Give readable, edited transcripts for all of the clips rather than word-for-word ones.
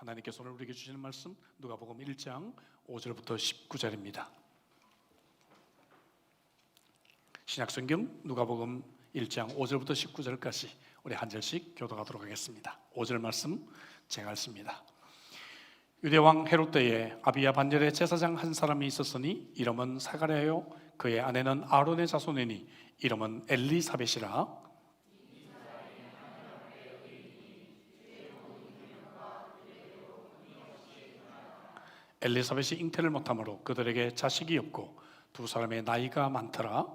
하나님께서 오늘 우리에게 주시는 말씀 누가복음 1장 5절부터 19절입니다. 신약성경 누가복음 1장 5절부터 19절까지 우리 한 절씩 교독하도록 하겠습니다. 5절 말씀 제가 읽습니다. 유대왕 헤롯 때에 아비야 반열에 제사장 한 사람이 있었으니 이름은 사가랴요 그의 아내는 아론의 자손이니 이름은 엘리사벳이라. 엘리사벳이 잉태를 못하므로 그들에게 자식이 없고 두 사람의 나이가 많더라.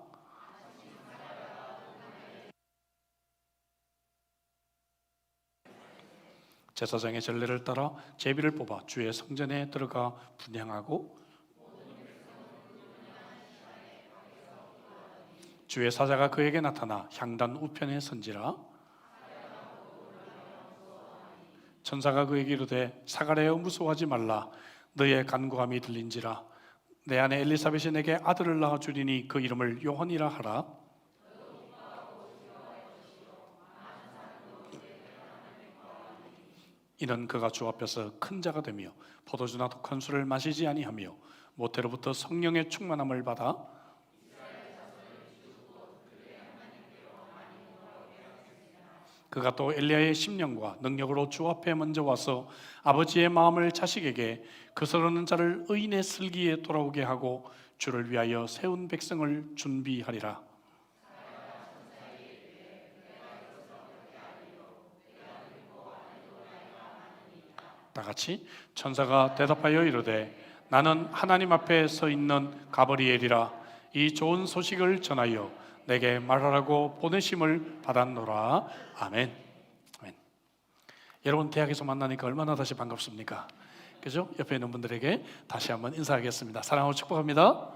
제사장의 전례를 따라 제비를 뽑아 주의 성전에 들어가 분향하고 주의 사자가 그에게 나타나 향단 우편에 선지라. 천사가 그에게 이르되 사가랴여 무서워하지 말라. 너의 간구함이 들린지라. 내 아내 엘리사벳이 내게 아들을 낳아 주리니 그 이름을 요한이라 하라. 이는 그가 주 앞에서 큰 자가 되며 포도주나 독한 술을 마시지 아니하며 모태로부터 성령의 충만함을 받아 그가 또 엘리야의 심령과 능력으로 주 앞에 먼저 와서 아버지의 마음을 자식에게 그스러는 자를 의인의 슬기에 돌아오게 하고 주를 위하여 세운 백성을 준비하리라. 다 같이 천사가 대답하여 이르되 나는 하나님 앞에 서 있는 가브리엘이라. 이 좋은 소식을 전하여 내게 말하라고 보내심을 받았노라. 아멘. 아멘. 여러분 대학에서 만나니까 얼마나 다시 반갑습니까? 그죠? 옆에 있는 분들에게 다시 한번 인사하겠습니다. 사랑하고 축복합니다.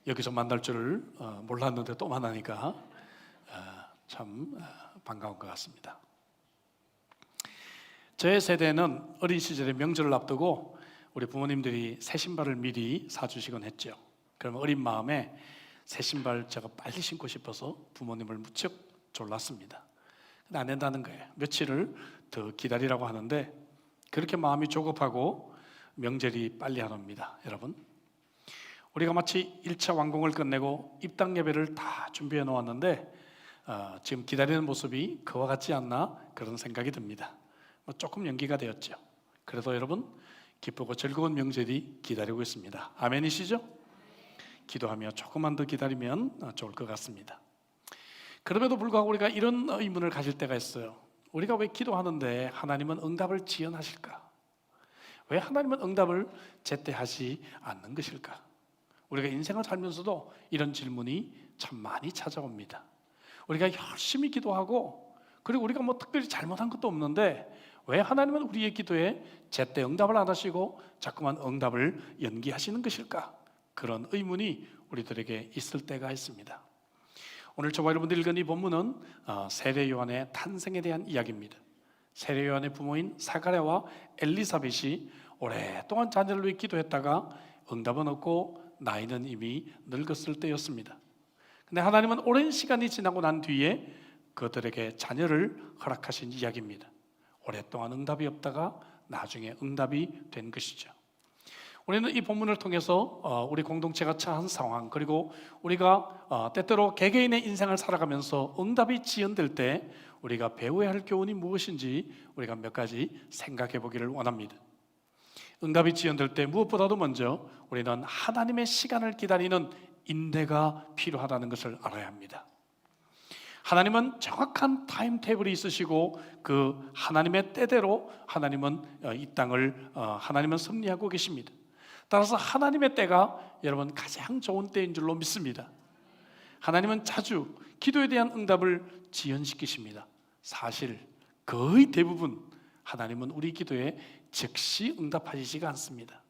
여기서 만날 줄을 몰랐는데 또 만나니까 참 반가운 것 같습니다. 제 세대는 어린 시절에 명절을 앞두고 우리 부모님들이 새 신발을 미리 사주시곤 했죠. 그러면 어린 마음에 새 신발 제가 빨리 신고 싶어서 부모님을 무척 졸랐습니다. 근데 안 된다는 거예요. 며칠을 더 기다리라고 하는데 그렇게 마음이 조급하고 명절이 빨리 안 옵니다. 여러분, 우리가 마치 1차 완공을 끝내고 입당 예배를 다 준비해 놓았는데 지금 기다리는 모습이 그와 같지 않나 그런 생각이 듭니다. 조금 연기가 되었죠. 그래도 여러분 기쁘고 즐거운 명절이 기다리고 있습니다. 아멘이시죠? 기도하며 조금만 더 기다리면 좋을 것 같습니다. 그럼에도 불구하고 우리가 이런 의문을 가질 때가 있어요. 우리가 왜 기도하는데 하나님은 응답을 지연하실까? 왜 하나님은 응답을 제때 하지 않는 것일까? 우리가 인생을 살면서도 이런 질문이 참 많이 찾아옵니다. 우리가 열심히 기도하고 그리고 우리가 특별히 잘못한 것도 없는데 왜 하나님은 우리의 기도에 제때 응답을 안 하시고 자꾸만 응답을 연기하시는 것일까? 그런 의문이 우리들에게 있을 때가 있습니다. 오늘 저와 여러분들이 읽은 이 본문은 세례 요한의 탄생에 대한 이야기입니다. 세례 요한의 부모인 사가랴와 엘리사벳이 오랫동안 자녀를 위해 기도했다가 응답은 없고 나이는 이미 늙었을 때였습니다. 근데 하나님은 오랜 시간이 지나고 난 뒤에 그들에게 자녀를 허락하신 이야기입니다. 오랫동안 응답이 없다가 나중에 응답이 된 것이죠. 우리는 이 본문을 통해서 우리 공동체가 처한 상황 그리고 우리가 때때로 개개인의 인생을 살아가면서 응답이 지연될 때 우리가 배워야 할 교훈이 무엇인지 우리가 몇 가지 생각해 보기를 원합니다. 응답이 지연될 때 무엇보다도 먼저 우리는 하나님의 시간을 기다리는 인내가 필요하다는 것을 알아야 합니다. 하나님은 정확한 타임테이블이 있으시고 그 하나님의 때대로 하나님은 이 땅을 하나님은 섭리하고 계십니다. 따라서 하나님의 때가 여러분 가장 좋은 때인 줄로 믿습니다. 하나님은 자주 기도에 대한 응답을 지연시키십니다. 사실 거의 대부분 하나님은 우리 기도에 즉시 응답하시지가 않습니다.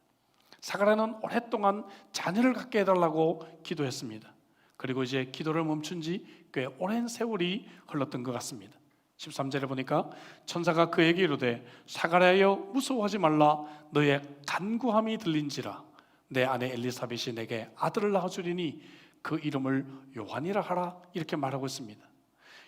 사가랴는 오랫동안 자녀를 갖게 해달라고 기도했습니다. 그리고 이제 기도를 멈춘 지 꽤 오랜 세월이 흘렀던 것 같습니다. 13절에 보니까 천사가 그에게 이르되 사가랴여 무서워하지 말라. 너의 간구함이 들린지라. 내 아내 엘리사벳이 내게 아들을 낳아주리니 그 이름을 요한이라 하라. 이렇게 말하고 있습니다.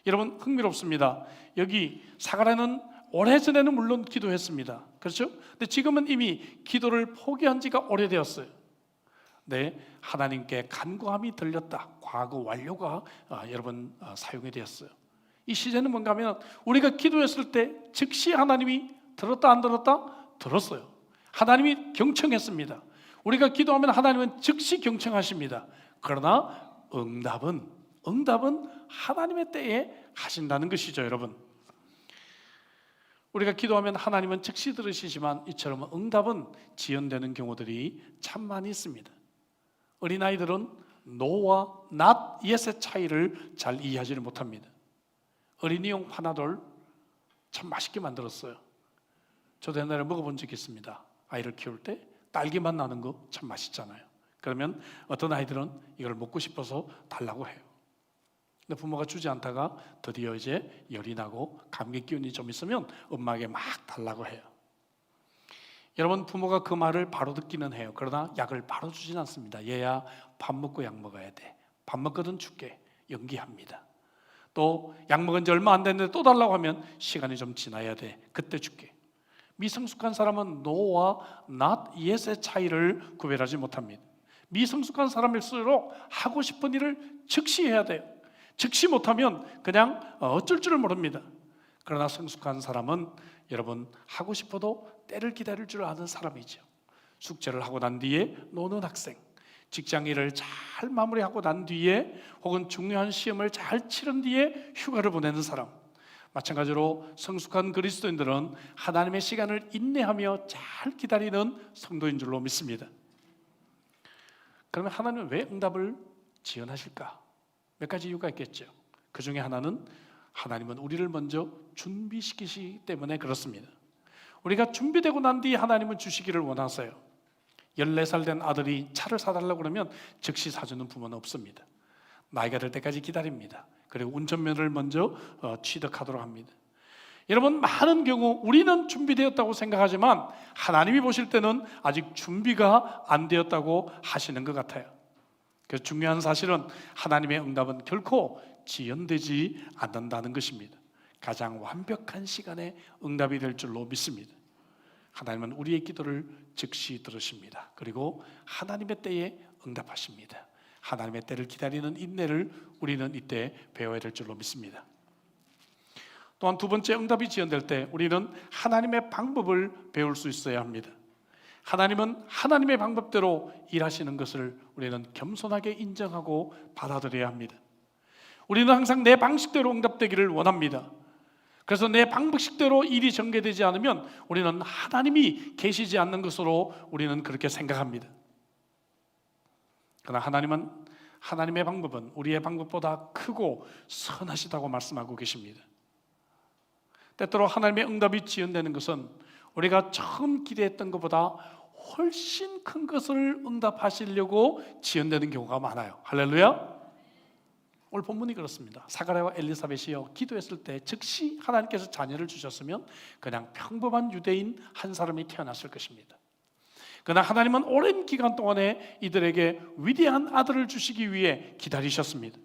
여러분 흥미롭습니다. 여기 사가랴는 오래전에는 물론 기도했습니다. 그렇죠? 근데 지금은 이미 기도를 포기한 지가 오래되었어요. 네, 하나님께 간구함이 들렸다. 과거 완료가 여러분 사용이 되었어요. 이 시제는 뭔가 하면 우리가 기도했을 때 즉시 하나님이 들었다 안 들었다? 들었어요. 하나님이 경청했습니다. 우리가 기도하면 하나님은 즉시 경청하십니다. 그러나 응답은 하나님의 때에 하신다는 것이죠, 여러분. 우리가 기도하면 하나님은 즉시 들으시지만 이처럼 응답은 지연되는 경우들이 참 많이 있습니다. 어린아이들은 no와 not, yes의 차이를 잘 이해하지를 못합니다. 어린이용 파나돌 참 맛있게 만들었어요. 저도 옛날에 먹어본 적이 있습니다. 아이를 키울 때 딸기맛 나는 거 참 맛있잖아요. 그러면 어떤 아이들은 이걸 먹고 싶어서 달라고 해요. 근데 부모가 주지 않다가 드디어 이제 열이 나고 감기 기운이 좀 있으면 엄마에게 막 달라고 해요. 여러분, 부모가 그 말을 바로 듣기는 해요. 그러나 약을 바로 주진 않습니다. 얘야 밥 먹고 약 먹어야 돼. 밥 먹거든 줄게. 연기합니다. 또 약 먹은 지 얼마 안 됐는데 또 달라고 하면 시간이 좀 지나야 돼. 그때 줄게. 미성숙한 사람은 no와 not, yes의 차이를 구별하지 못합니다. 미성숙한 사람일수록 하고 싶은 일을 즉시 해야 돼요. 즉시 못하면 그냥 어쩔 줄을 모릅니다. 그러나 성숙한 사람은 여러분 하고 싶어도 때를 기다릴 줄 아는 사람이죠. 숙제를 하고 난 뒤에 노는 학생, 직장일을 잘 마무리하고 난 뒤에 혹은 중요한 시험을 잘 치른 뒤에 휴가를 보내는 사람, 마찬가지로 성숙한 그리스도인들은 하나님의 시간을 인내하며 잘 기다리는 성도인 줄로 믿습니다. 그러면 하나님은 왜 응답을 지연하실까? 몇 가지 이유가 있겠죠. 그 중에 하나는 하나님은 우리를 먼저 준비시키시기 때문에 그렇습니다. 우리가 준비되고 난 뒤에 하나님은 주시기를 원하세요. 14살 된 아들이 차를 사달라고 그러면 즉시 사주는 부모는 없습니다. 나이가 될 때까지 기다립니다. 그리고 운전면허를 먼저 취득하도록 합니다. 여러분, 많은 경우 우리는 준비되었다고 생각하지만 하나님이 보실 때는 아직 준비가 안 되었다고 하시는 것 같아요. 그래서 중요한 사실은 하나님의 응답은 결코 지연되지 않는다는 것입니다. 가장 완벽한 시간에 응답이 될 줄로 믿습니다. 하나님은 우리의 기도를 즉시 들으십니다. 그리고 하나님의 때에 응답하십니다. 하나님의 때를 기다리는 인내를 우리는 이때 배워야 될 줄로 믿습니다. 또한 두 번째, 응답이 지연될 때 우리는 하나님의 방법을 배울 수 있어야 합니다. 하나님은 하나님의 방법대로 일하시는 것을 우리는 겸손하게 인정하고 받아들여야 합니다. 우리는 항상 내 방식대로 응답되기를 원합니다. 그래서 내 방식대로 일이 전개되지 않으면 우리는 하나님이 계시지 않는 것으로 우리는 그렇게 생각합니다. 그러나 하나님은 하나님의 방법은 우리의 방법보다 크고 선하시다고 말씀하고 계십니다. 때때로 하나님의 응답이 지연되는 것은 우리가 처음 기대했던 것보다 훨씬 큰 것을 응답하시려고 지연되는 경우가 많아요. 할렐루야. 오늘 본문이 그렇습니다. 사가랴와 엘리사벳이요, 기도했을 때 즉시 하나님께서 자녀를 주셨으면 그냥 평범한 유대인 한 사람이 태어났을 것입니다. 그러나 하나님은 오랜 기간 동안에 이들에게 위대한 아들을 주시기 위해 기다리셨습니다.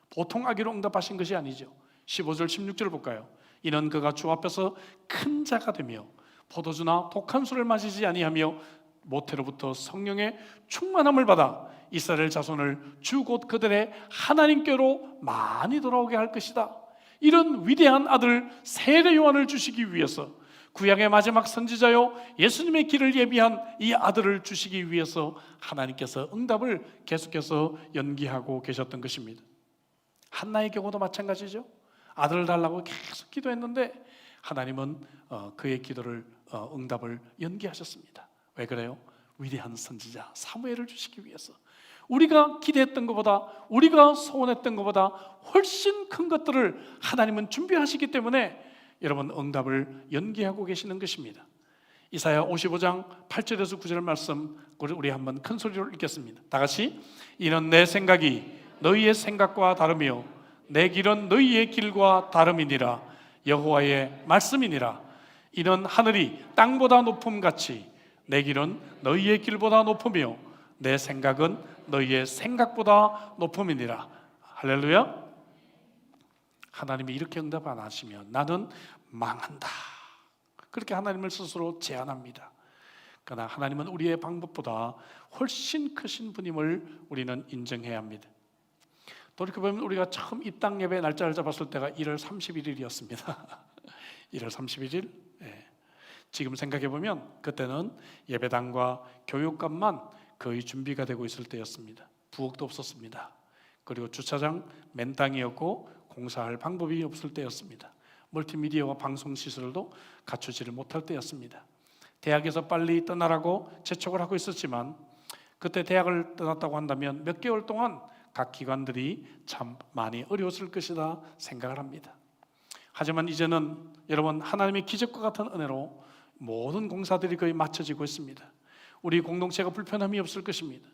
보통 아기로 응답하신 것이 아니죠. 15절 16절 볼까요? 이는 그가 주 앞에서 큰 자가 되며 포도주나 독한 술을 마시지 아니하며 모태로부터 성령의 충만함을 받아 이스라엘 자손을 주 곧 그들의 하나님께로 많이 돌아오게 할 것이다. 이런 위대한 아들 세례 요한을 주시기 위해서, 구약의 마지막 선지자요 예수님의 길을 예비한 이 아들을 주시기 위해서 하나님께서 응답을 계속해서 연기하고 계셨던 것입니다. 한나의 경우도 마찬가지죠. 아들을 달라고 계속 기도했는데 하나님은 그의 기도를 응답을 연기하셨습니다. 왜 그래요? 위대한 선지자 사무엘을 주시기 위해서, 우리가 기대했던 것보다, 우리가 소원했던 것보다 훨씬 큰 것들을 하나님은 준비하시기 때문에 여러분 응답을 연기하고 계시는 것입니다. 이사야 55장 8절에서 9절 말씀 우리 한번 큰 소리로 읽겠습니다. 다 같이. 이는 내 생각이 너희의 생각과 다르며 내 길은 너희의 길과 다름이니라. 여호와의 말씀이니라. 이는 하늘이 땅보다 높음같이 내 길은 너희의 길보다 높으며 내 생각은 너희의 생각보다 높음이니라. 할렐루야. 하나님이 이렇게 응답 안 하시면 나는 망한다. 그렇게 하나님을 스스로 제안합니다. 그러나 하나님은 우리의 방법보다 훨씬 크신 분임을 우리는 인정해야 합니다. 돌이켜보면 우리가 처음 이 땅 예배 날짜를 잡았을 때가 1월 31일이었습니다. 1월 31일. 예. 지금 생각해보면 그때는 예배당과 교육관만 거의 준비가 되고 있을 때였습니다. 부엌도 없었습니다. 그리고 주차장 맨 땅이었고 공사할 방법이 없을 때였습니다. 멀티미디어와 방송 시설도 갖추지를 못할 때였습니다. 대학에서 빨리 떠나라고 재촉을 하고 있었지만 그때 대학을 떠났다고 한다면 몇 개월 동안 각 기관들이 참 많이 어려웠을 것이다 생각을 합니다. 하지만 이제는 여러분, 하나님의 기적과 같은 은혜로 모든 공사들이 거의 마쳐지고 있습니다. 우리 공동체가 불편함이 없을 것입니다.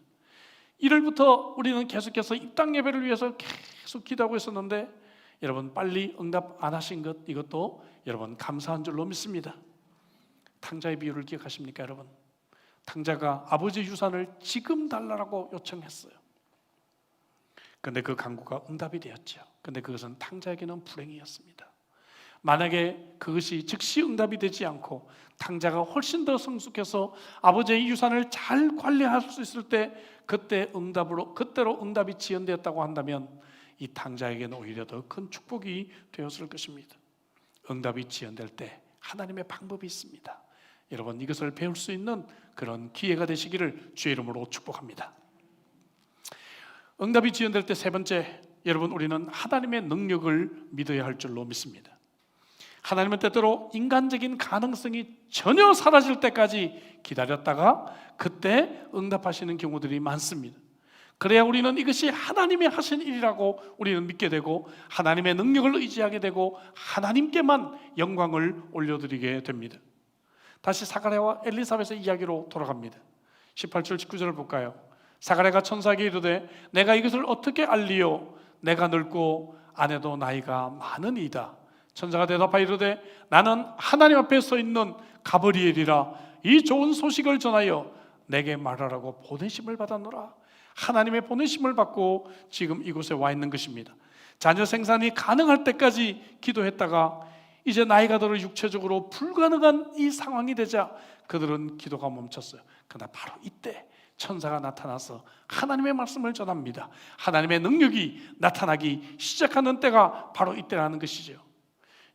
1월부터 우리는 계속해서 이 땅 예배를 위해서 계속 기도하고 있었는데 여러분, 빨리 응답 안 하신 것, 이것도 여러분 감사한 줄로 믿습니다. 탕자의 비유를 기억하십니까 여러분? 탕자가 아버지 유산을 지금 달라고 요청했어요. 그런데 그 간구가 응답이 되었죠. 그런데 그것은 탕자에게는 불행이었습니다. 만약에 그것이 즉시 응답이 되지 않고 탕자가 훨씬 더 성숙해서 아버지의 유산을 잘 관리할 수 있을 때 그때로 응답이 지연되었다고 한다면 이 탕자에게는 오히려 더 큰 축복이 되었을 것입니다. 응답이 지연될 때 하나님의 방법이 있습니다. 여러분, 이것을 배울 수 있는 그런 기회가 되시기를 주의 이름으로 축복합니다. 응답이 지연될 때 세 번째, 여러분, 우리는 하나님의 능력을 믿어야 할 줄로 믿습니다. 하나님은 때때로 인간적인 가능성이 전혀 사라질 때까지 기다렸다가 그때 응답하시는 경우들이 많습니다. 그래야 우리는 이것이 하나님이 하신 일이라고 우리는 믿게 되고 하나님의 능력을 의지하게 되고 하나님께만 영광을 올려드리게 됩니다. 다시 사가랴와 엘리사벳의 이야기로 돌아갑니다. 18절 19절을 볼까요? 사가랴가 천사에게 이르되 내가 이것을 어떻게 알리요? 내가 늙고 아내도 나이가 많으니이다. 천사가 대답하여 이르되 나는 하나님 앞에 서 있는 가브리엘이라. 이 좋은 소식을 전하여 내게 말하라고 보내심을 받았노라. 하나님의 보내심을 받고 지금 이곳에 와 있는 것입니다. 자녀 생산이 가능할 때까지 기도했다가 이제 나이가 들어 육체적으로 불가능한 이 상황이 되자 그들은 기도가 멈췄어요. 그러나 바로 이때 천사가 나타나서 하나님의 말씀을 전합니다. 하나님의 능력이 나타나기 시작하는 때가 바로 이때라는 것이죠.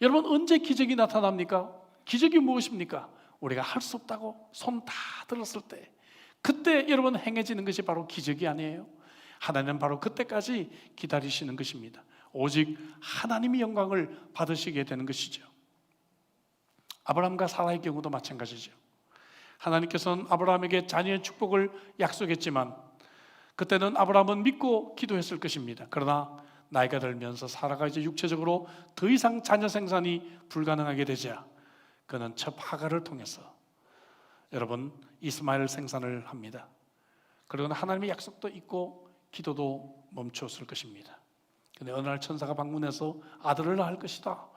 여러분, 언제 기적이 나타납니까? 기적이 무엇입니까? 우리가 할 수 없다고 손 다 들었을 때, 그때 여러분 행해지는 것이 바로 기적이 아니에요? 하나님은 바로 그때까지 기다리시는 것입니다. 오직 하나님이 영광을 받으시게 되는 것이죠. 아브라함과 사라의 경우도 마찬가지죠. 하나님께서는 아브라함에게 자녀의 축복을 약속했지만 그때는 아브라함은 믿고 기도했을 것입니다. 그러나 나이가 들면서 사라가 이제 육체적으로 더 이상 자녀 생산이 불가능하게 되자 그는 첩 하갈을 통해서 여러분 이스마엘 생산을 합니다. 그리고 하나님의 약속도 있고 기도도 멈추었을 것입니다. 그런데 어느 날 천사가 방문해서 아들을 낳을 것이다.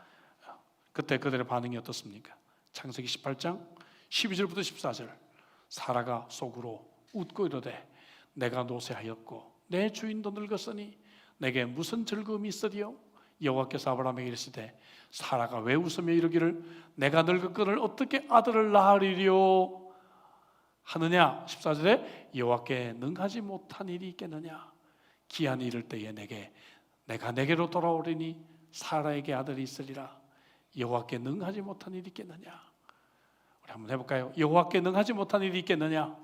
그때 그들의 반응이 어떻습니까? 창세기 18장 12절부터 14절. 사라가 속으로 웃고 이르되 내가 노쇠하였고 내 주인도 늙었으니 내게 무슨 즐거움이 있으리요? 여호와께서 아브라함에게 이르시되 사라가 왜 웃으며 이르기를 내가 늙었거늘 어떻게 아들을 낳으리요 하느냐? 14절에 여호와께 능하지 못한 일이 있겠느냐? 기한이 이를 때에 내가 내게로 돌아오리니 사라에게 아들이 있으리라. 여호와께 능하지 못한 일이 있겠느냐? 우리 한번 해볼까요? 여호와께 능하지 못한 일이 있겠느냐?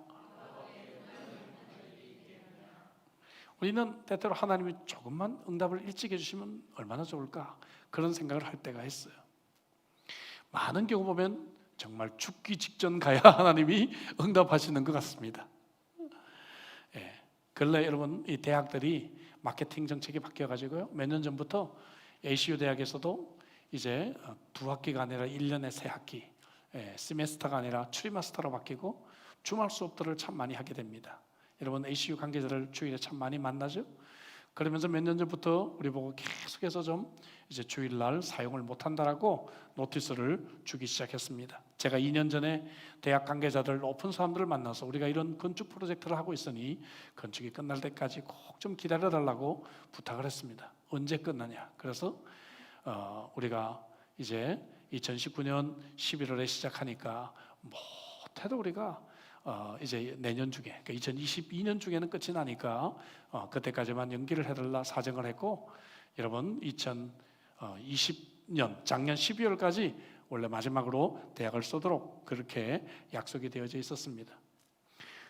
우리는 때때로 하나님이 조금만 응답을 일찍 해주시면 얼마나 좋을까 그런 생각을 할 때가 있어요. 많은 경우 보면 정말 죽기 직전 가야 하나님이 응답하시는 것 같습니다. 예. 근래 여러분 이 대학들이 마케팅 정책이 바뀌어가지고요, 몇 년 전부터 ACU 대학에서도 이제 두 학기가 아니라 1년에 세 학기, 시메스터가 아니라 트리마스터로 바뀌고 주말 수업들을 참 많이 하게 됩니다. 여러분 ACU 관계자를 주일에 참 많이 만나죠. 그러면서 몇 년 전부터 우리 보고 계속해서 좀 이제 주일날 사용을 못한다라고 노티스를 주기 시작했습니다. 제가 2년 전에 대학 관계자들 높은 사람들을 만나서 우리가 이런 건축 프로젝트를 하고 있으니 건축이 끝날 때까지 꼭 좀 기다려달라고 부탁을 했습니다. 언제 끝나냐? 그래서 우리가 이제 2019년 11월에 시작하니까 못해도 우리가 이제 내년 중에, 그러니까 2022년 중에는 끝이 나니까 그때까지만 연기를 해달라 사정을 했고, 여러분 2020년 작년 12월까지 원래 마지막으로 대학을 쏘도록 그렇게 약속이 되어져 있었습니다.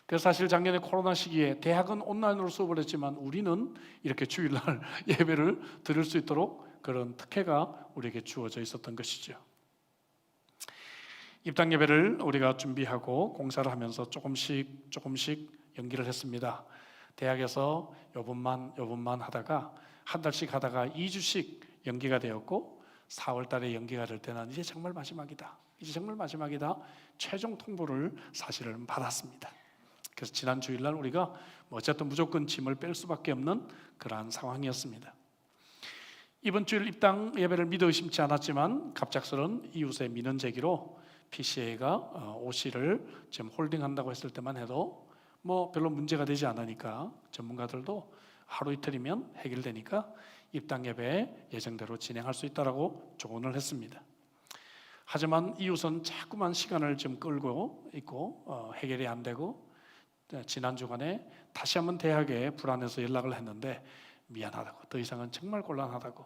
그래서 사실 작년에 코로나 시기에 대학은 온라인으로 수업을 했지만 우리는 이렇게 주일날 예배를 드릴 수 있도록 그런 특혜가 우리에게 주어져 있었던 것이죠. 입당 예배를 우리가 준비하고 공사를 하면서 조금씩 연기를 했습니다. 대학에서 요번만 하다가 한 달씩 하다가 2주씩 연기가 되었고, 4월 달에 연기가 될 때는 이제 정말 마지막이다, 최종 통보를 사실은 받았습니다. 그래서 지난 주일날 우리가 어쨌든 무조건 짐을 뺄 수밖에 없는 그러한 상황이었습니다. 이번 주일 입당 예배를 믿어 의심치 않았지만 갑작스런 이웃의 민원 제기로 PCA가 OC를 지금 홀딩한다고 했을 때만 해도 별로 문제가 되지 않으니까 전문가들도 하루 이틀이면 해결되니까 입당 예배 예정대로 진행할 수 있다라고 조언을 했습니다. 하지만 이웃은 자꾸만 시간을 좀 끌고 있고 해결이 안 되고, 지난 주간에 다시 한번 대학에 불안해서 연락을 했는데 미안하다고, 더 이상은 정말 곤란하다고,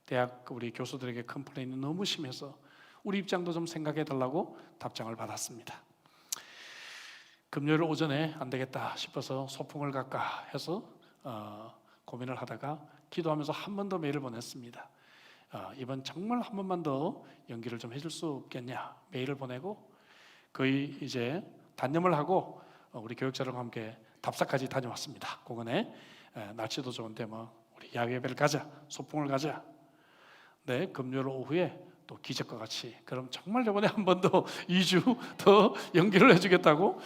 대학 우리 교수들에게 컴플레인이 너무 심해서 우리 입장도 좀 생각해 달라고 답장을 받았습니다. 금요일 오전에 안 되겠다 싶어서 소풍을 갈까 해서 고민을 하다가 기도하면서 한 번 더 메일을 보냈습니다. 이번 정말 한 번만 더 연기를 좀 해줄 수 없겠냐 메일을 보내고, 거의 이제 단념을 하고 우리 교육자들과 함께 답사까지 다녀왔습니다. 공원에 날씨도 좋은데 우리 야외 예배를 가자, 소풍을 가자. 네, 금요일 오후에 또 기적과 같이 그럼 정말 이번에 한 번 더 2주 더 연기를 해주겠다고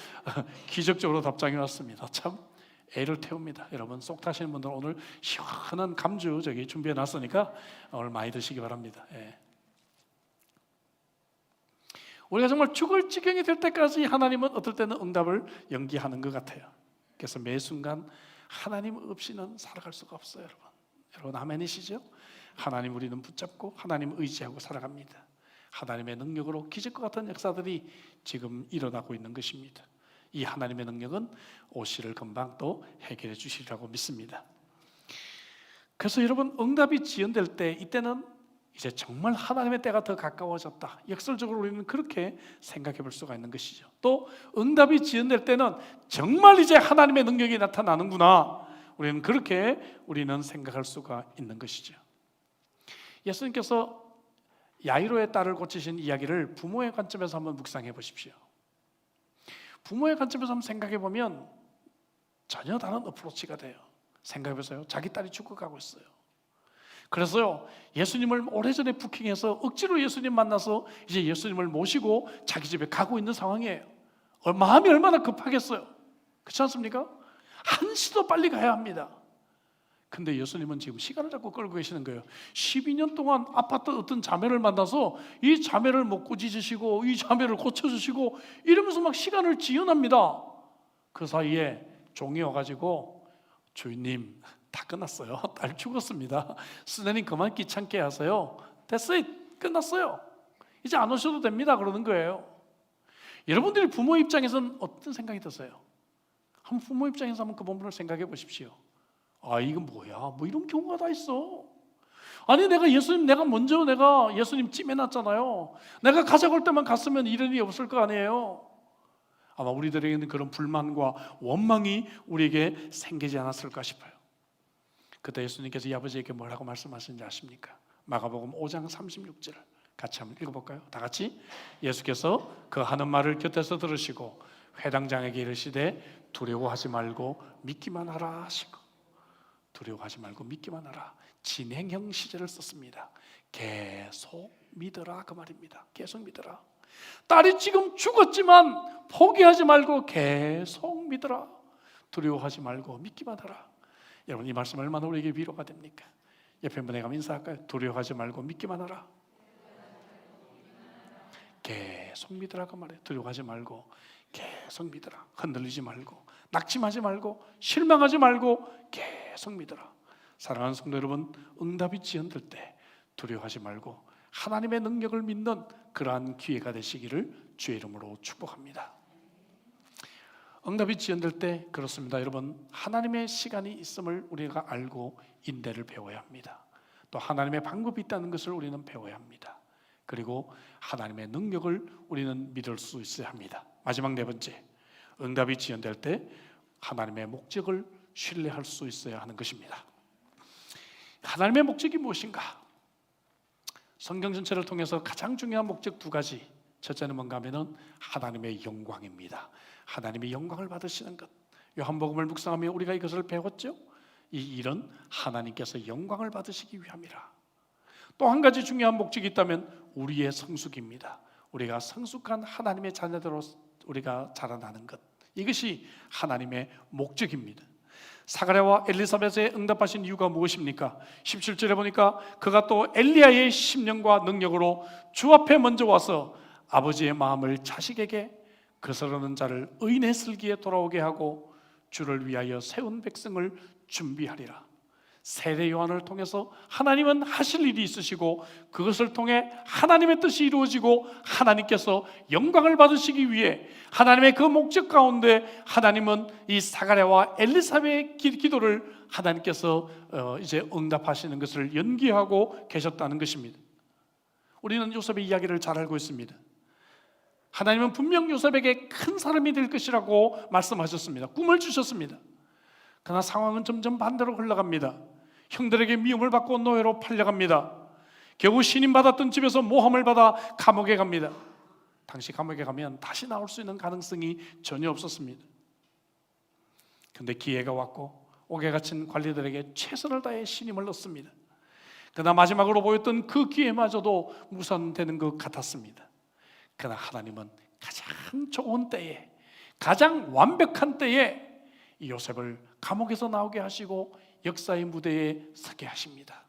기적적으로 답장이 왔습니다. 참 애를 태웁니다. 여러분 속 타시는 분들 오늘 시원한 감주 준비해 놨으니까 오늘 많이 드시기 바랍니다. 예. 우리가 정말 죽을 지경이 될 때까지 하나님은 어떨 때는 응답을 연기하는 것 같아요. 그래서 매 순간 하나님 없이는 살아갈 수가 없어요. 여러분 아멘이시죠? 하나님 우리는 붙잡고 하나님 의지하고 살아갑니다. 하나님의 능력으로 기적과 같은 역사들이 지금 일어나고 있는 것입니다. 이 하나님의 능력은 OC를 금방 또 해결해 주시리라고 믿습니다. 그래서 여러분 응답이 지연될 때 이때는 이제 정말 하나님의 때가 더 가까워졌다, 역설적으로 우리는 그렇게 생각해 볼 수가 있는 것이죠. 또 응답이 지연될 때는 정말 이제 하나님의 능력이 나타나는구나, 우리는 생각할 수가 있는 것이죠. 예수님께서 야이로의 딸을 고치신 이야기를 부모의 관점에서 한번 묵상해 보십시오. 부모의 관점에서 한번 생각해 보면 전혀 다른 어프로치가 돼요. 생각해 보세요. 자기 딸이 죽어가고 있어요. 그래서요, 예수님을 오래전에 부킹해서 억지로 예수님 만나서 이제 예수님을 모시고 자기 집에 가고 있는 상황이에요. 마음이 얼마나 급하겠어요. 그렇지 않습니까? 한시도 빨리 가야 합니다. 근데 예수님은 지금 시간을 자꾸 끌고 계시는 거예요. 12년 동안 아팠던 어떤 자매를 만나서 이 자매를 뭐 꾸짖으시고 이 자매를 고쳐주시고 이러면서 막 시간을 지연합니다. 그 사이에 종이 와가지고 주인님 다 끝났어요. 딸 죽었습니다. 스네님 그만 귀찮게 하세요. 됐어요. 끝났어요. 이제 안 오셔도 됩니다. 그러는 거예요. 여러분들이 부모 입장에서는 어떤 생각이 드세요? 한번 부모 입장에서 한번 그 부분을 생각해 보십시오. 아 이건 뭐야? 뭐 이런 경우가 다 있어. 아니 내가 먼저 예수님 찜해놨잖아요. 내가 가져갈 때만 갔으면 이런 일이 없을 거 아니에요. 아마 우리들에게는 그런 불만과 원망이 우리에게 생기지 않았을까 싶어요. 그때 예수님께서 이 아버지에게 뭐라고 말씀하시는지 아십니까? 마가복음 5장 36절 같이 한번 읽어볼까요? 다 같이. 예수께서 그 하는 말을 곁에서 들으시고 회당장에게 이르시되 두려워하지 말고 믿기만 하라 하시고, 두려워하지 말고 믿기만 하라. 진행형 시제를 썼습니다. 계속 믿어라 그 말입니다. 계속 믿어라. 딸이 지금 죽었지만 포기하지 말고 계속 믿어라. 두려워하지 말고 믿기만 하라. 여러분 이 말씀 얼마나 우리에게 위로가 됩니까? 옆에 분에게 한번 인사할까요? 두려워하지 말고 믿기만 하라. 계속 믿으라 그 말이에요. 두려워하지 말고 계속 믿으라. 흔들리지 말고 낙심하지 말고 실망하지 말고 계속 믿어라. 사랑하는 성도 여러분, 응답이 지연될 때 두려워하지 말고 하나님의 능력을 믿는 그러한 기회가 되시기를 주의 이름으로 축복합니다. 응답이 지연될 때 그렇습니다. 여러분, 하나님의 시간이 있음을 우리가 알고 인내를 배워야 합니다. 또 하나님의 방법이 있다는 것을 우리는 배워야 합니다. 그리고 하나님의 능력을 우리는 믿을 수 있어야 합니다. 마지막 네 번째, 응답이 지연될 때 하나님의 목적을 신뢰할 수 있어야 하는 것입니다. 하나님의 목적이 무엇인가? 성경 전체를 통해서 가장 중요한 목적 두 가지. 첫째는 뭔가 하면은 하나님의 영광입니다. 하나님의 영광을 받으시는 것. 요한복음을 묵상하며 우리가 이것을 배웠죠. 이 일은 하나님께서 영광을 받으시기 위함이라. 또 한 가지 중요한 목적이 있다면 우리의 성숙입니다. 우리가 성숙한 하나님의 자녀들로 우리가 자라나는 것. 이것이 하나님의 목적입니다. 사가랴와 엘리사벳에 응답하신 이유가 무엇입니까? 17절에 보니까 그가 또 엘리야의 심령과 능력으로 주 앞에 먼저 와서 아버지의 마음을 자식에게 거스르는 자를 의인의 슬기에 돌아오게 하고 주를 위하여 세운 백성을 준비하리라. 세례 요한을 통해서 하나님은 하실 일이 있으시고 그것을 통해 하나님의 뜻이 이루어지고 하나님께서 영광을 받으시기 위해 하나님의 그 목적 가운데 하나님은 이 사가랴와 엘리사벳의 기도를 하나님께서 이제 응답하시는 것을 연기하고 계셨다는 것입니다. 우리는 요셉의 이야기를 잘 알고 있습니다. 하나님은 분명 요셉에게 큰 사람이 될 것이라고 말씀하셨습니다. 꿈을 주셨습니다. 그러나 상황은 점점 반대로 흘러갑니다. 형들에게 미움을 받고 노예로 팔려갑니다. 겨우 신임받았던 집에서 모함을 받아 감옥에 갑니다. 당시 감옥에 가면 다시 나올 수 있는 가능성이 전혀 없었습니다. 그런데 기회가 왔고 옥에 갇힌 관리들에게 최선을 다해 신임을 얻습니다. 그러나 마지막으로 보였던 그 기회마저도 무산되는 것 같았습니다. 그러나 하나님은 가장 좋은 때에, 가장 완벽한 때에 이 요셉을 감옥에서 나오게 하시고 역사의 무대에 서게 하십니다.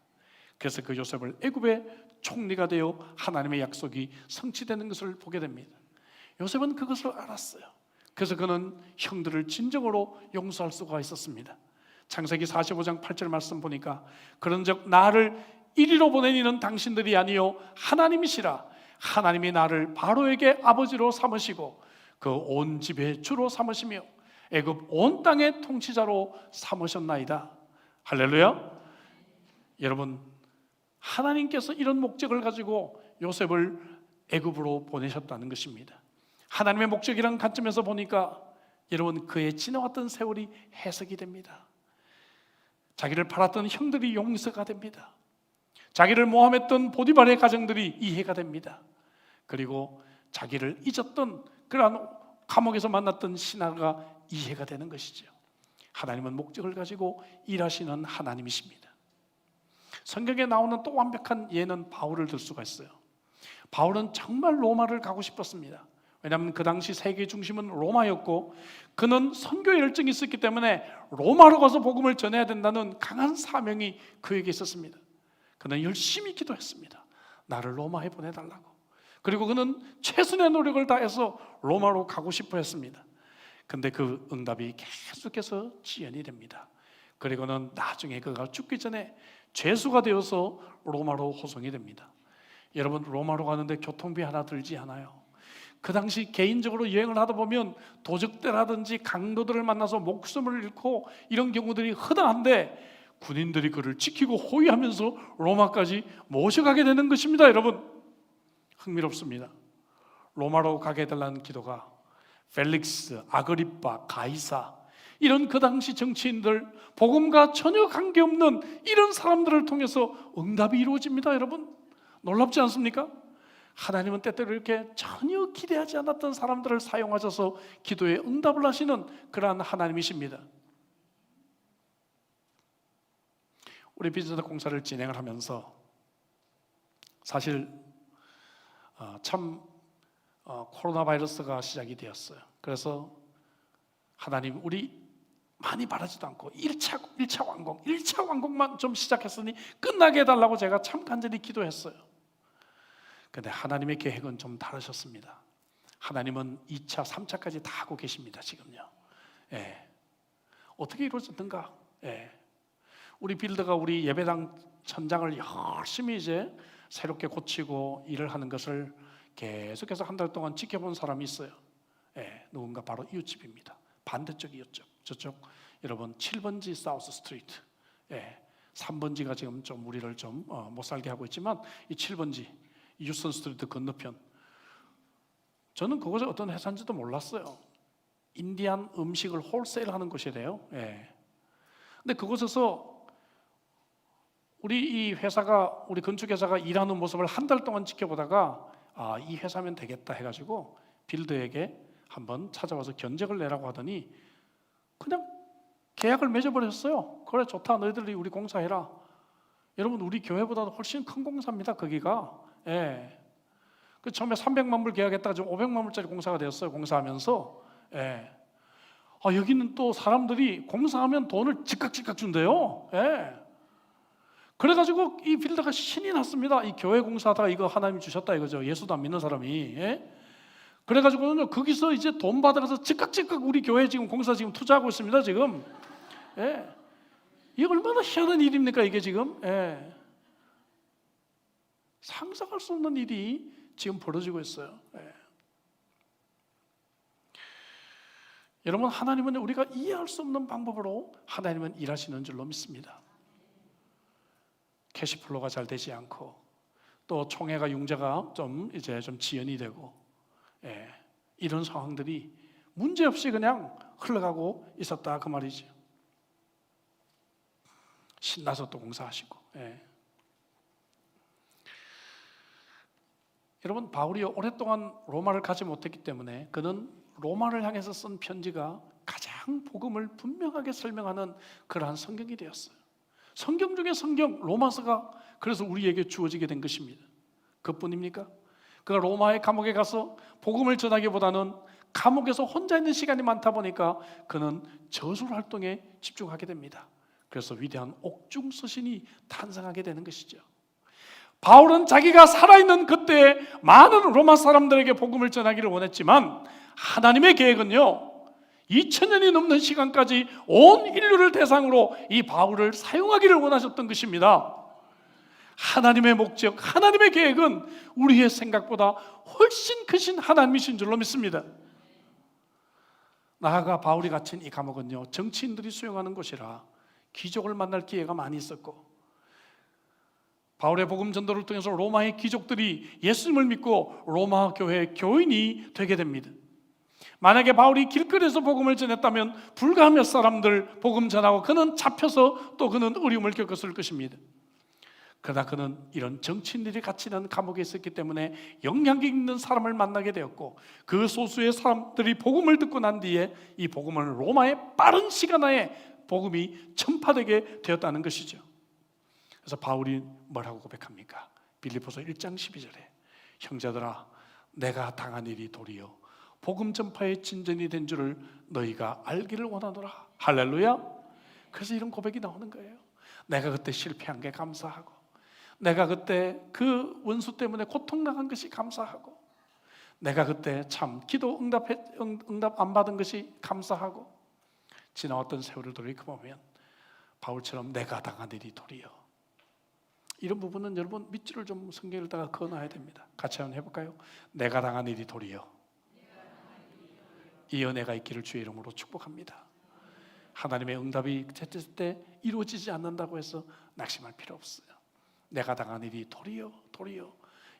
그래서 그 요셉을 애굽의 총리가 되어 하나님의 약속이 성취되는 것을 보게 됩니다. 요셉은 그것을 알았어요. 그래서 그는 형들을 진정으로 용서할 수가 있었습니다. 창세기 45장 8절 말씀 보니까 그런즉 나를 이리로 보내니는 당신들이 아니요 하나님이시라. 하나님이 나를 바로에게 아버지로 삼으시고 그 온 집의 주로 삼으시며 애굽 온 땅의 통치자로 삼으셨나이다. 할렐루야. 여러분, 하나님께서 이런 목적을 가지고 요셉을 애굽으로 보내셨다는 것입니다. 하나님의 목적이란 관점에서 보니까 여러분, 그의 지나왔던 세월이 해석이 됩니다. 자기를 팔았던 형들이 용서가 됩니다. 자기를 모함했던 보디발의 가정들이 이해가 됩니다. 그리고 자기를 잊었던 그러한 감옥에서 만났던 신하가 이해가 되는 것이죠. 하나님은 목적을 가지고 일하시는 하나님이십니다. 성경에 나오는 또 완벽한 예는 바울을 들 수가 있어요. 바울은 정말 로마를 가고 싶었습니다. 왜냐하면 그 당시 세계의 중심은 로마였고 그는 선교의 열정이 있었기 때문에 로마로 가서 복음을 전해야 된다는 강한 사명이 그에게 있었습니다. 그는 열심히 기도했습니다. 나를 로마에 보내달라고. 그리고 그는 최선의 노력을 다해서 로마로 가고 싶어 했습니다. 근데 그 응답이 계속해서 지연이 됩니다. 그리고는 나중에 그가 죽기 전에 죄수가 되어서 로마로 호송이 됩니다. 여러분, 로마로 가는데 교통비 하나 들지 않아요. 그 당시 개인적으로 여행을 하다 보면 도적대라든지 강도들을 만나서 목숨을 잃고 이런 경우들이 흔한데 군인들이 그를 지키고 호위하면서 로마까지 모셔가게 되는 것입니다. 여러분, 흥미롭습니다. 로마로 가게 해달라는 기도가 펠릭스, 아그리파, 가이사 이런 그 당시 정치인들, 복음과 전혀 관계없는 이런 사람들을 통해서 응답이 이루어집니다. 여러분, 놀랍지 않습니까? 하나님은 때때로 이렇게 전혀 기대하지 않았던 사람들을 사용하셔서 기도에 응답을 하시는 그러한 하나님이십니다. 우리 비즈니스 공사를 진행을 하면서 사실 참 코로나 바이러스가 시작이 되었어요. 그래서 하나님, 우리 많이 바라지도 않고 1차 완공만 좀 시작했으니 끝나게 해달라고 제가 참 간절히 기도했어요. 그런데 하나님의 계획은 좀 다르셨습니다. 하나님은 2차, 3차까지 다 하고 계십니다. 지금요. 어떻게 이루어졌는가? 우리 빌더가 우리 예배당 천장을 열심히 이제 새롭게 고치고 일을 하는 것을 계속해서 한 달 동안 지켜본 사람이 있어요. 예, 누군가 바로 이웃집입니다. 반대쪽 이웃집, 저쪽 여러분 7번지 사우스 스트리트, 예, 3번지가 지금 좀 우리를 좀 못 살게 하고 있지만 이 7번지 유선 스트리트 건너편, 저는 그곳에 어떤 회사인지도 몰랐어요. 인디안 음식을 홀세일하는 곳이래요. 예. 근데 그곳에서 우리 이 회사가, 우리 건축회사가 일하는 모습을 한 달 동안 지켜보다가 이 회사면 되겠다 해가지고 빌더에게 한번 찾아와서 견적을 내라고 하더니 그냥 계약을 맺어버렸어요. 그래, 좋다, 너희들이 우리 공사해라. 여러분, 우리 교회보다도 훨씬 큰 공사입니다, 거기가. 예. 그 처음에 300만 불 계약했다가 지금 500만 불짜리 공사가 되었어요, 공사하면서. 예. 여기는 또 사람들이 공사하면 돈을 즉각 준대요. 예. 그래가지고 이 빌더가 신이 났습니다. 이 교회 공사하다가 이거 하나님이 주셨다 이거죠. 예수도 안 믿는 사람이. 예? 그래가지고는 거기서 이제 돈 받아가서 즉각 우리 교회 지금 공사 지금 투자하고 있습니다, 지금. 예. 이게 얼마나 희한한 일입니까, 이게 지금. 예. 상상할 수 없는 일이 지금 벌어지고 있어요. 예. 여러분, 하나님은 우리가 이해할 수 없는 방법으로 하나님은 일하시는 줄로 믿습니다. 캐시플로가 잘 되지 않고 또 총회가 융자가 좀 지연이 되고, 예, 이런 상황들이 문제없이 그냥 흘러가고 있었다 그 말이죠. 신나서 또 공사하시고. 예. 여러분, 바울이 오랫동안 로마를 가지 못했기 때문에 그는 로마를 향해서 쓴 편지가 가장 복음을 분명하게 설명하는 그러한 성경이 되었어요. 성경 중에 성경, 로마서가 그래서 우리에게 주어지게 된 것입니다. 그뿐입니까? 그가 로마의 감옥에 가서 복음을 전하기보다는 감옥에서 혼자 있는 시간이 많다 보니까 그는 저술 활동에 집중하게 됩니다. 그래서 위대한 옥중 서신이 탄생하게 되는 것이죠. 바울은 자기가 살아있는 그때 많은 로마 사람들에게 복음을 전하기를 원했지만 하나님의 계획은요, 2000년이 넘는 시간까지 온 인류를 대상으로 이 바울을 사용하기를 원하셨던 것입니다. 하나님의 목적, 하나님의 계획은 우리의 생각보다 훨씬 크신 하나님이신 줄로 믿습니다. 나아가 바울이 갇힌 이 감옥은요, 정치인들이 수용하는 곳이라 귀족을 만날 기회가 많이 있었고, 바울의 복음 전도를 통해서 로마의 귀족들이 예수님을 믿고 로마 교회의 교인이 되게 됩니다. 만약에 바울이 길거리에서 복음을 전했다면 불과 몇 사람들 복음 전하고 그는 잡혀서 또 그는 어려움을 겪었을 것입니다. 그러나 그는 이런 정치인들이 갇히는 감옥에 있었기 때문에 영향력 있는 사람을 만나게 되었고, 그 소수의 사람들이 복음을 듣고 난 뒤에 이 복음은 로마의 빠른 시간 안에 복음이 전파되게 되었다는 것이죠. 그래서 바울이 뭐라고 고백합니까? 빌립보서 1장 12절에 형제들아, 내가 당한 일이 도리어 복음 전파의 진전이 된 줄을 너희가 알기를 원하노라. 할렐루야. 그래서 이런 고백이 나오는 거예요. 내가 그때 실패한 게 감사하고, 내가 그때 그 원수 때문에 고통당한 것이 감사하고, 내가 그때 참 기도 응답 안 받은 것이 감사하고, 지나왔던 세월을 돌이켜보면 바울처럼 내가 당한 일이 도리어, 이런 부분은 여러분 밑줄을 좀 성경에다가 그어놔야 됩니다. 같이 한번 해볼까요? 내가 당한 일이 도리어 이 은혜가 있기를 주의 이름으로 축복합니다. 하나님의 응답이 제때 이루어지지 않는다고 해서 낙심할 필요 없어요. 내가 당한 일이 도리어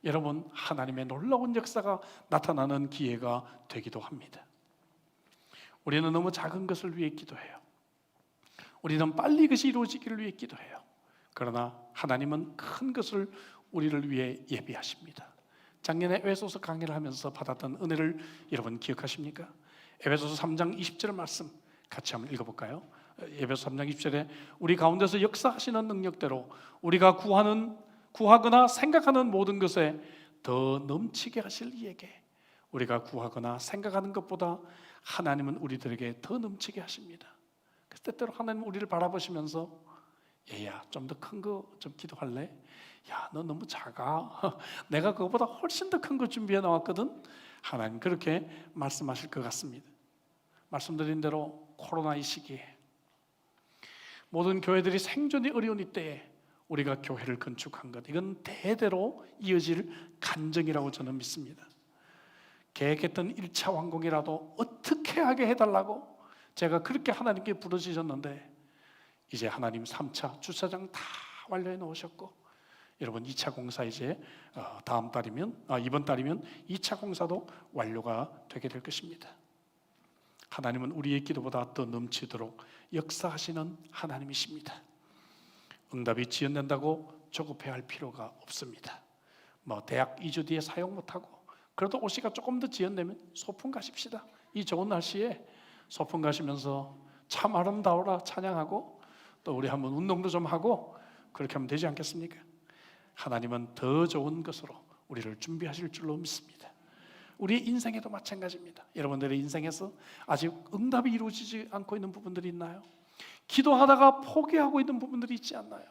여러분, 하나님의 놀라운 역사가 나타나는 기회가 되기도 합니다. 우리는 너무 작은 것을 위해 기도해요. 우리는 빨리 그것이 이루어지기를 위해 기도해요. 그러나 하나님은 큰 것을 우리를 위해 예비하십니다. 작년에 에베소서 강의를 하면서 받았던 은혜를 여러분 기억하십니까? 에베소서 3장 20절 말씀 같이 한번 읽어볼까요? 에베소서 3장 20절에 우리 가운데서 역사하시는 능력대로 우리가 구하거나 생각하는 모든 것에 더 넘치게 하실 이에게, 우리가 구하거나 생각하는 것보다 하나님은 우리들에게 더 넘치게 하십니다. 그래서 때때로 하나님 우리를 바라보시면서 얘야, 좀 더 큰 거 좀 기도할래? 야, 너 너무 작아. 내가 그거보다 훨씬 더 큰 거 준비해 나왔거든. 하나님 그렇게 말씀하실 것 같습니다. 말씀드린 대로 코로나 이 시기에 모든 교회들이 생존이 어려운 이때에 우리가 교회를 건축한 것, 이건 대대로 이어질 간증이라고 저는 믿습니다. 계획했던 1차 완공이라도 어떻게 하게 해달라고 제가 그렇게 하나님께 부르짖었는데, 이제 하나님 3차 주차장 다 완료해 놓으셨고, 여러분 2차 공사 이제 이번 달이면 2차 공사도 완료가 되게 될 것입니다. 하나님은 우리의 기도보다 더 넘치도록 역사하시는 하나님이십니다. 응답이 지연된다고 조급해할 필요가 없습니다. 대학 2주 뒤에 사용 못하고 그래도 오시가 조금 더 지연되면 소풍 가십시다. 이 좋은 날씨에 소풍 가시면서 참 아름다워라 찬양하고, 또 우리 한번 운동도 좀 하고 그렇게 하면 되지 않겠습니까? 하나님은 더 좋은 것으로 우리를 준비하실 줄로 믿습니다. 우리 인생에도 마찬가지입니다. 여러분들의 인생에서 아직 응답이 이루어지지 않고 있는 부분들이 있나요? 기도하다가 포기하고 있는 부분들이 있지 않나요?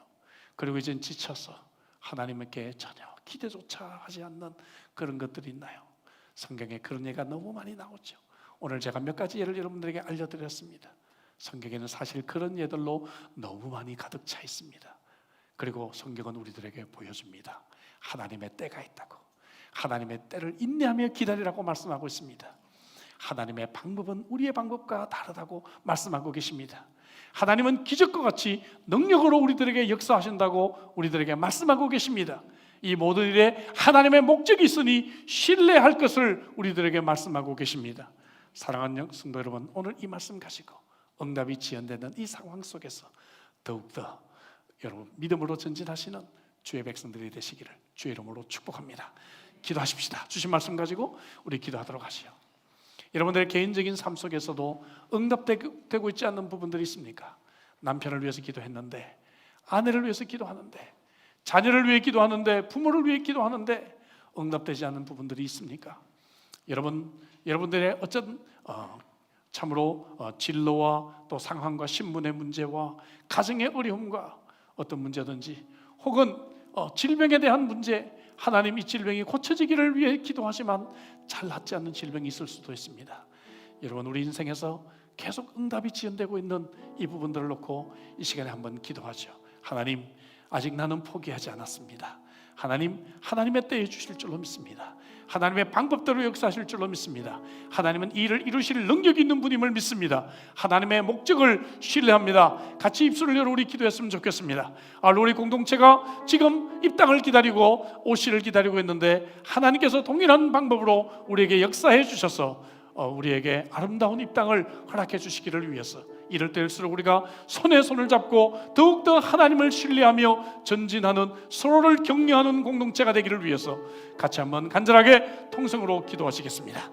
그리고 이젠 지쳐서 하나님께 전혀 기대조차 하지 않는 그런 것들이 있나요? 성경에 그런 예가 너무 많이 나오죠. 오늘 제가 몇 가지 예를 여러분들에게 알려드렸습니다. 성경에는 사실 그런 예들로 너무 많이 가득 차 있습니다. 그리고 성경은 우리들에게 보여줍니다. 하나님의 때가 있다고, 하나님의 때를 인내하며 기다리라고 말씀하고 있습니다. 하나님의 방법은 우리의 방법과 다르다고 말씀하고 계십니다. 하나님은 기적과 같이 능력으로 우리들에게 역사하신다고 우리들에게 말씀하고 계십니다. 이 모든 일에 하나님의 목적이 있으니 신뢰할 것을 우리들에게 말씀하고 계십니다. 사랑하는 성도 여러분, 오늘 이 말씀 가지고 응답이 지연되는 이 상황 속에서 더욱더 여러분 믿음으로 전진하시는 주의 백성들이 되시기를 주의 이름으로 축복합니다. 기도하십시다. 주신 말씀 가지고 우리 기도하도록 하시오. 여러분들의 개인적인 삶 속에서도 응답되고 있지 않는 부분들이 있습니까? 남편을 위해서 기도했는데, 아내를 위해서 기도하는데, 자녀를 위해 기도하는데, 부모를 위해 기도하는데 응답되지 않는 부분들이 있습니까? 여러분들의 어떤 참으로 진로와 또 상황과 신분의 문제와 가정의 어려움과 어떤 문제든지, 혹은 질병에 대한 문제, 하나님 이 질병이 고쳐지기를 위해 기도하지만 잘 낫지 않는 질병이 있을 수도 있습니다. 여러분, 우리 인생에서 계속 응답이 지연되고 있는 이 부분들을 놓고 이 시간에 한번 기도하죠. 하나님, 아직 나는 포기하지 않았습니다. 하나님, 하나님의 때에 주실 줄로 믿습니다. 하나님의 방법대로 역사하실 줄로 믿습니다. 하나님은 이 일을 이루실 능력이 있는 분임을 믿습니다. 하나님의 목적을 신뢰합니다. 같이 입술을 열어 우리 기도했으면 좋겠습니다. 우리 공동체가 지금 입당을 기다리고 오시를 기다리고 있는데, 하나님께서 동일한 방법으로 우리에게 역사해 주셔서 우리에게 아름다운 입당을 허락해 주시기를 위해서, 이럴 때일수록 우리가 손에 손을 잡고 더욱더 하나님을 신뢰하며 전진하는, 서로를 격려하는 공동체가 되기를 위해서 같이 한번 간절하게 통성으로 기도하시겠습니다.